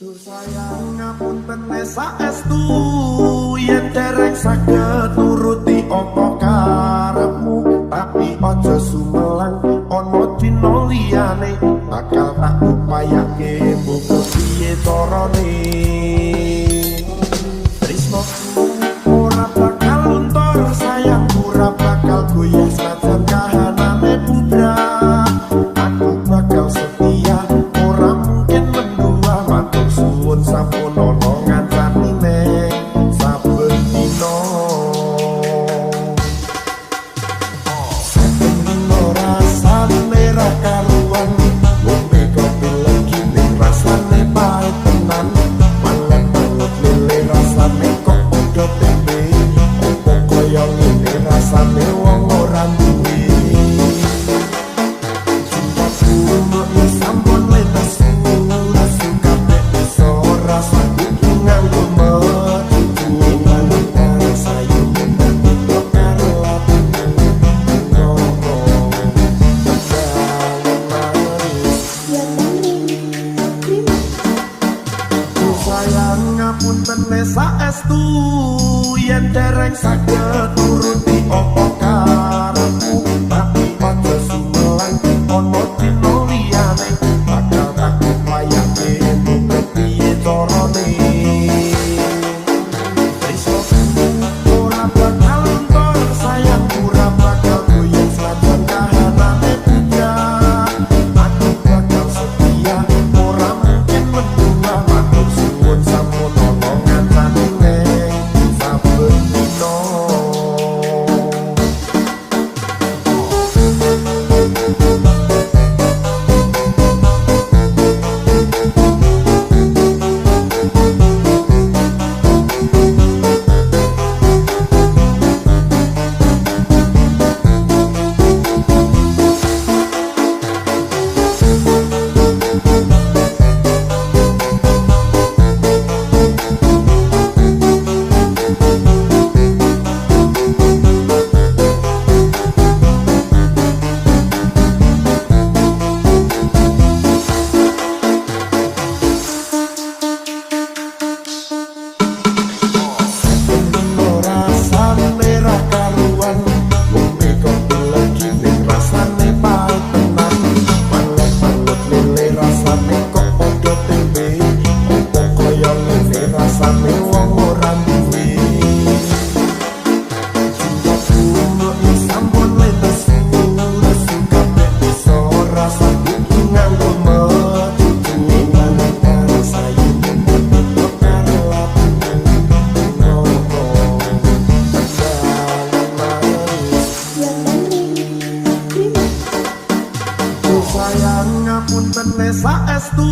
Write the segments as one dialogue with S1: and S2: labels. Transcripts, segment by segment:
S1: Duh sayang ngapunten saestu yen dereng saged nuruti apa karepmu, tapi aja sumelang ana dina liyane bakal tak upayake muga piye carane. Tresnoku ora bakal luntur, sayangku ora bakal goyah senajan kahanane budrak. Aku bakal setia, ora mungkin mendua, matur suwun sampun ana ngancani nek saben dina. Saben dina rasane ra karuan, ngombe kopi legi ning rasane pahit tenan. Malah banget lele rasane kok padha tempe, opo kaya ngene rasane wong ora duwe. Sampun letas ora suka bisa rasa nganggo metu mantar sayu mendhet karo latin ngono sayang ngapunten saestu yen dereng saged nuruti apa karepmu, tapi aja sumelang ana dina liyane bakal tak upayake muga piye carane. Ora bakal luntur, sayang ora bakal goyah senajan kahanane budrak. Aku bakal setia, ora mungkin mendua, matur suwun sampun ana ngancani nek saben dina. Sayang ngapunten saestu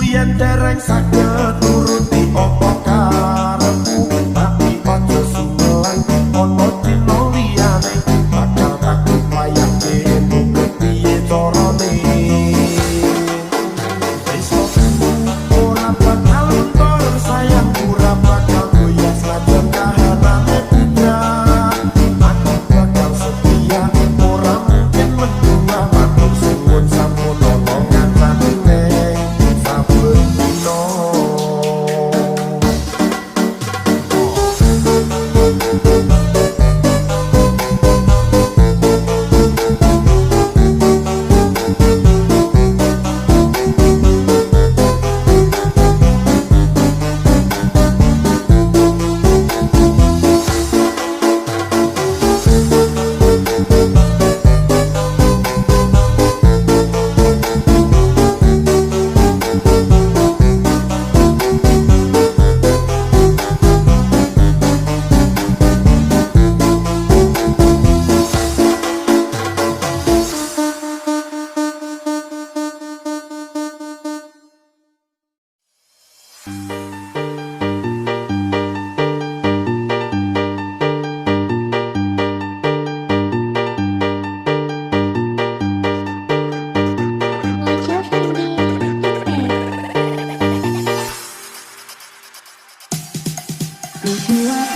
S1: yen dereng saged nuruti apa karepmu, tapi aja sumelang ana dina liyane bakal tak upayake muga piye carane. Ora bakal luntur, sayang ora bakal goyah senajan kahanane budrak. Aku bakal setia, ora mungkin mendua, matur suwun sampun ana ngancani nek saben dina.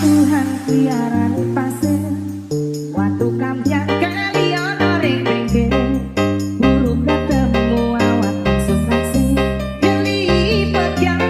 S2: Tuhan tiaran pasir, waktu kampian kali ono ring pinggir, burung ketemu awak langsung taksi, kelipet yang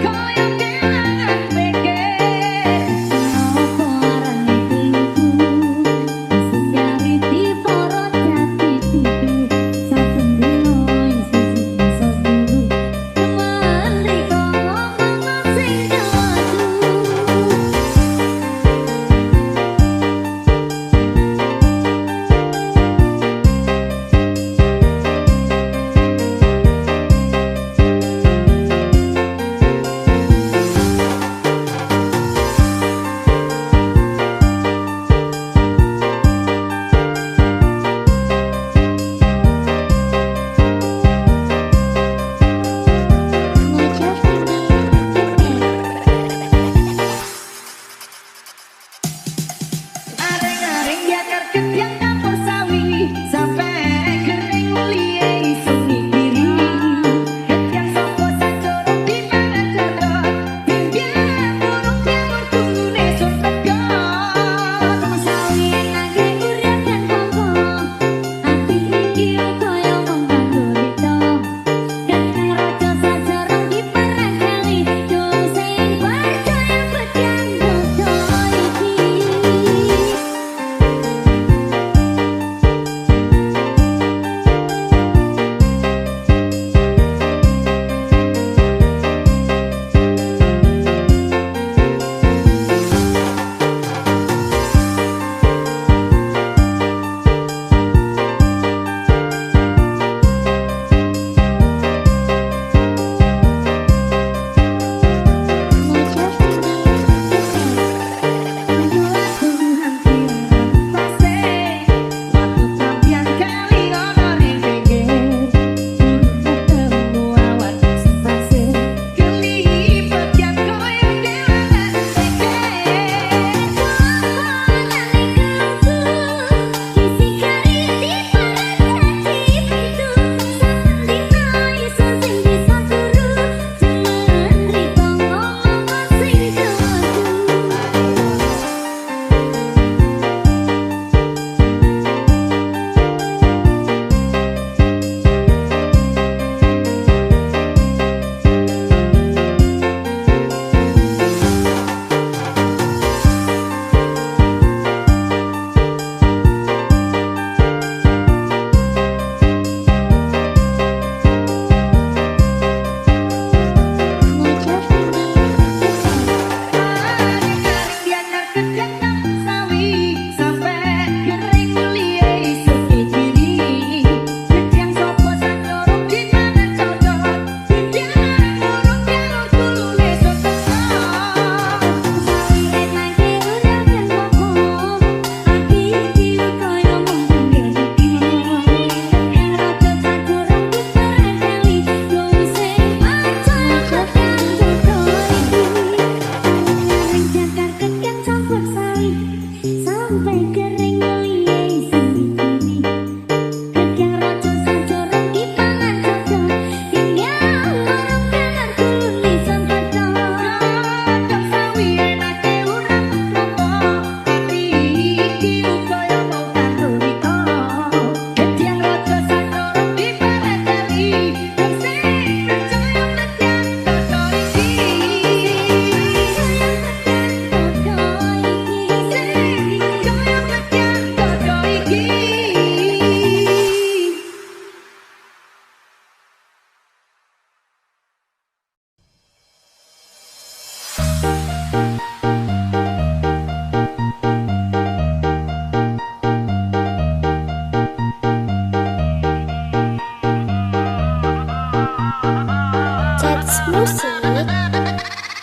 S3: Musik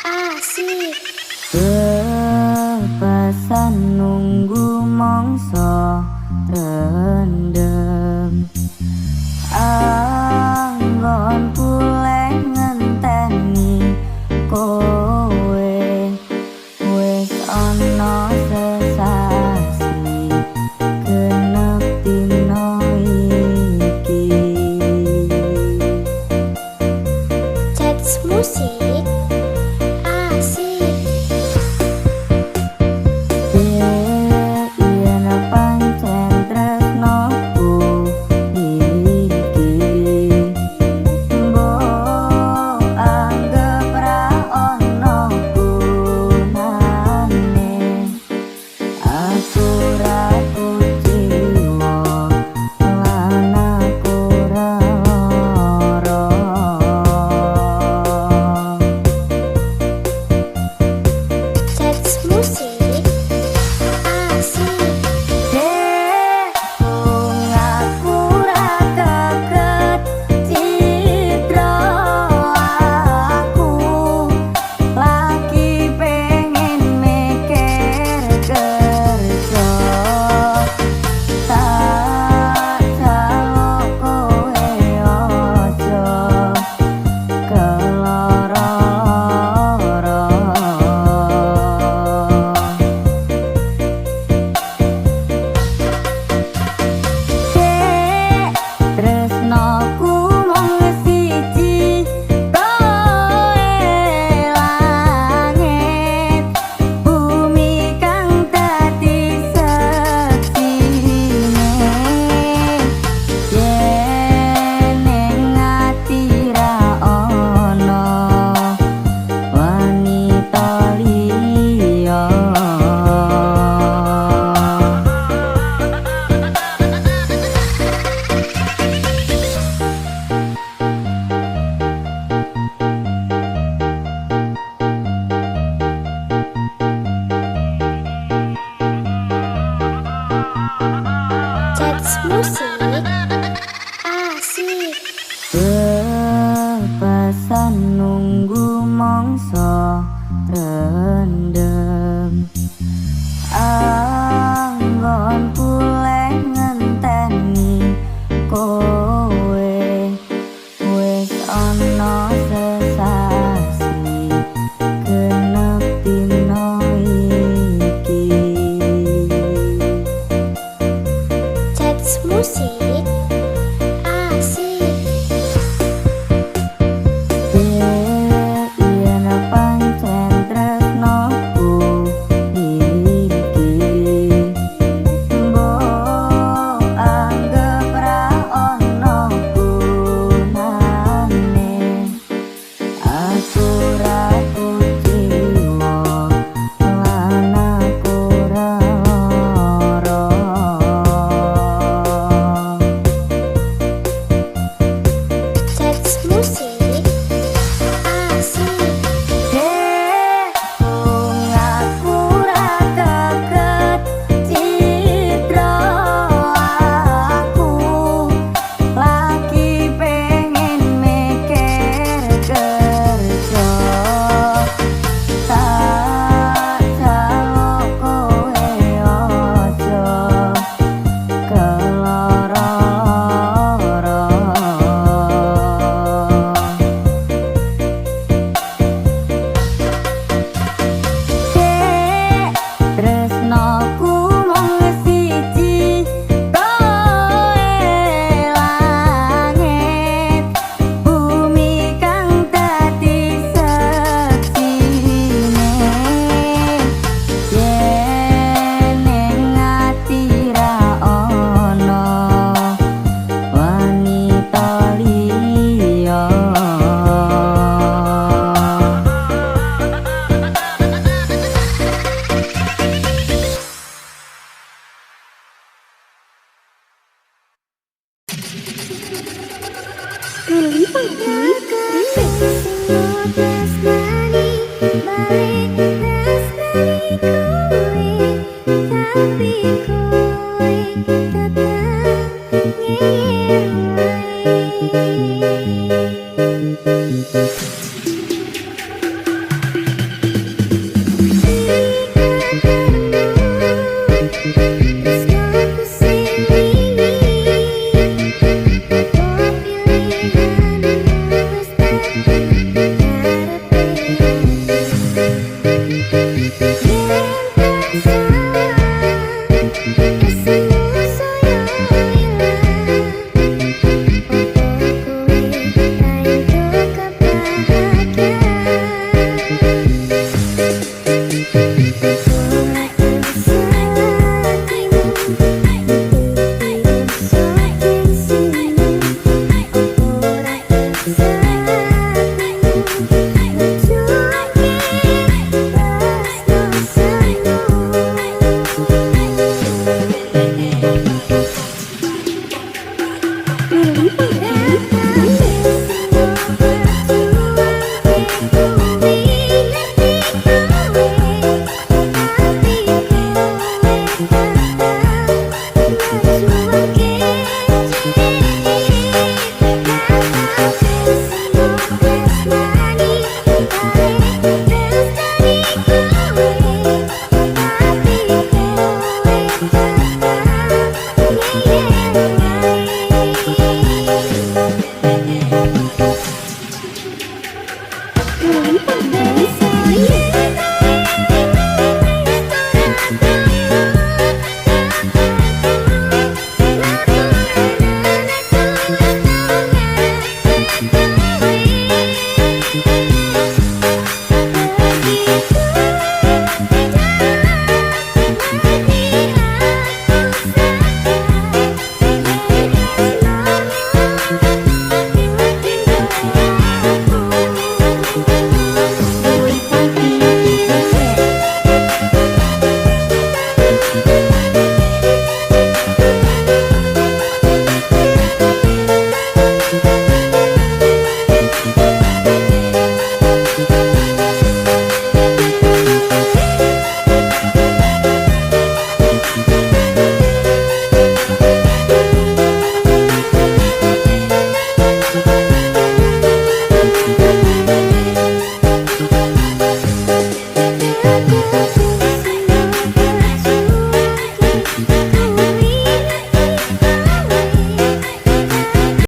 S3: asik.
S2: Kepasan nunggu mongso rendem, anggon puleh ngenteni kowe wis ana sesasi genep dina iki.
S3: Cats musik asik.
S2: Yen pancen tresnoku iki, mbok anggap ra ono gunane. Aku ra kuciwa lan aku ra lara.
S3: Cats musik asik.
S2: Aku ra kaget citra aku lagi pengen mikir kerja. Tak jaluk kowe aja keloro-loro. Tresnoku mung siji, kowe langit bumi kang dadi seksine. Yen ning ati ra ono wanita liya.
S3: Cats musik asik.
S2: Kepasan nunggu mongso rendem, anggon puleh ngenteni kowe wis ana sesasi genep dina iki.
S3: Cats musik asik.
S2: Yen pancen tresnoku iki, mbok anggap ra ono gunane. Aku ra kuciwa lan aku ra lara.
S3: Cats musik asik.
S2: Aku ra kaget citra aku lagi pengen mikir kerja.
S3: tanpa basa.